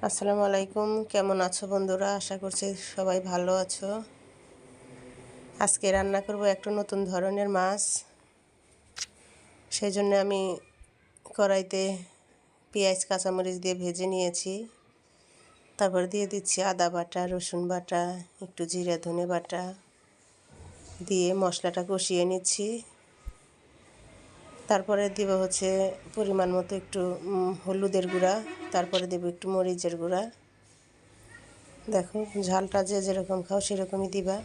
আসসালামু আলাইকুম। কেমন আছো বন্ধুরা? আশা করছি সবাই ভালো আছো। আজকে রান্না করব একটা নতুন ধরনের মাছ। সেই জন্য আমি কড়াইতে পেঁয়াজ কাঁচামরিচ দিয়ে ভেজে নিয়েছি। তারপর দিয়ে দিচ্ছি আদা বাটা, রসুন বাটা, একটু জিরা ধনে বাটা দিয়ে মশলাটা কষিয়ে নিচ্ছি। তারপরে দেব হচ্ছে পরিমাণ মতো একটু হলুদের গুঁড়া, তারপরে দেব একটু মরিচের গুঁড়া। দেখো ঝালটা যে যেরকম খাও সেরকমই দিবা।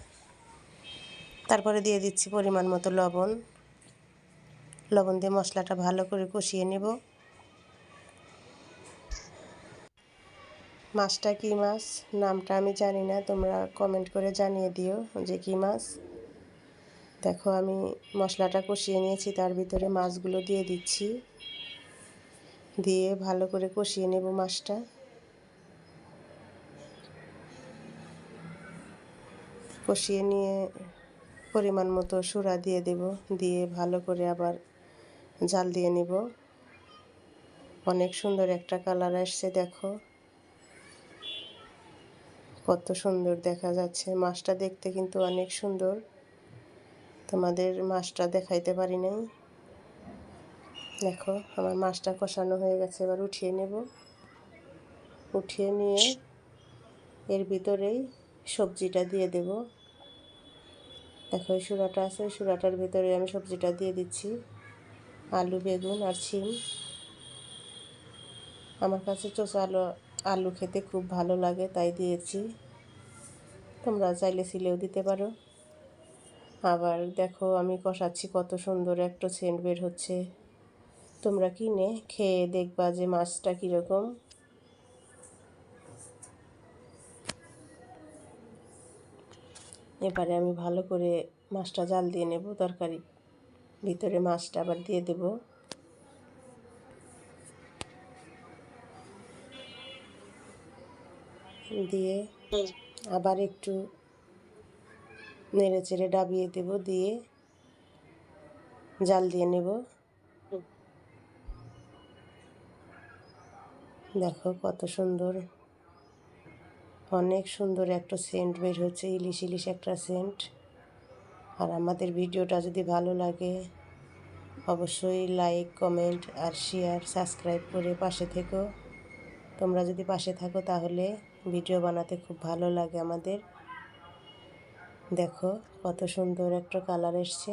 তারপরে দিয়ে দিচ্ছি পরিমাণ মতো লবণ দিয়ে মশলাটা ভালো করে কষিয়ে নেব। মাছটা কী মাছ নামটা আমি জানি না, তোমরা কমেন্ট করে জানিয়ে দিও যে কী মাছ। দেখো আমি মশলাটা কষিয়ে নিয়েছি, তার ভিতরে মাছগুলো দিয়ে দিচ্ছি, দিয়ে ভালো করে কষিয়ে নেব মাছটা। কষিয়ে নিয়ে পরিমাণ মতো সুরা দিয়ে দেব, দিয়ে ভালো করে আবার জাল দিয়ে নিব। অনেক সুন্দর একটা কালার আসছে, দেখো কত সুন্দর দেখা যাচ্ছে। মাছটা দেখতে কিন্তু অনেক সুন্দর, তোমাদের মাছটা দেখাইতে পারি নাই। দেখো আমার মাছটা কষানো হয়ে গেছে, এবার উঠিয়ে নেব। উঠিয়ে নিয়ে এর ভিতরেই সবজিটা দিয়ে দেব। দেখো এই সুরাটা আছে, সুরাটার ভিতরে আমি সবজিটা দিয়ে দিচ্ছি, আলু বেগুন আর শিম। আমার কাছে চোষা আলু খেতে খুব ভালো লাগে, তাই দিয়েছি। তোমরা চাইলে ছিলেও দিতে পারো। আবার দেখো আমি কষাচ্ছি, কত সুন্দর একটা সেন্ট বের হচ্ছে। তোমরা কিনে খেয়ে দেখবা যে মাছটা কীরকম। এবারে আমি ভালো করে মাছটা জাল দিয়ে নেব। তরকারি ভিতরে মাছটা আবার দিয়ে দেব। দিয়ে আবার একটু নেড়ে চেড়ে ডাবিয়ে দেব, দিয়ে জাল দিয়ে নেব। দেখো কত সুন্দর, অনেক সুন্দর একটা সেন্ট বের হচ্ছে, ইলিশ ইলিশ একটা সেন্ট। আর আমাদের ভিডিওটা যদি ভালো লাগে অবশ্যই লাইক কমেন্ট আর শেয়ার সাবস্ক্রাইব করে পাশে থেকো। তোমরা যদি পাশে থাকো তাহলে ভিডিও বানাতে খুব ভালো লাগে আমাদের। দেখো কত সুন্দর একটা কালার এসছে।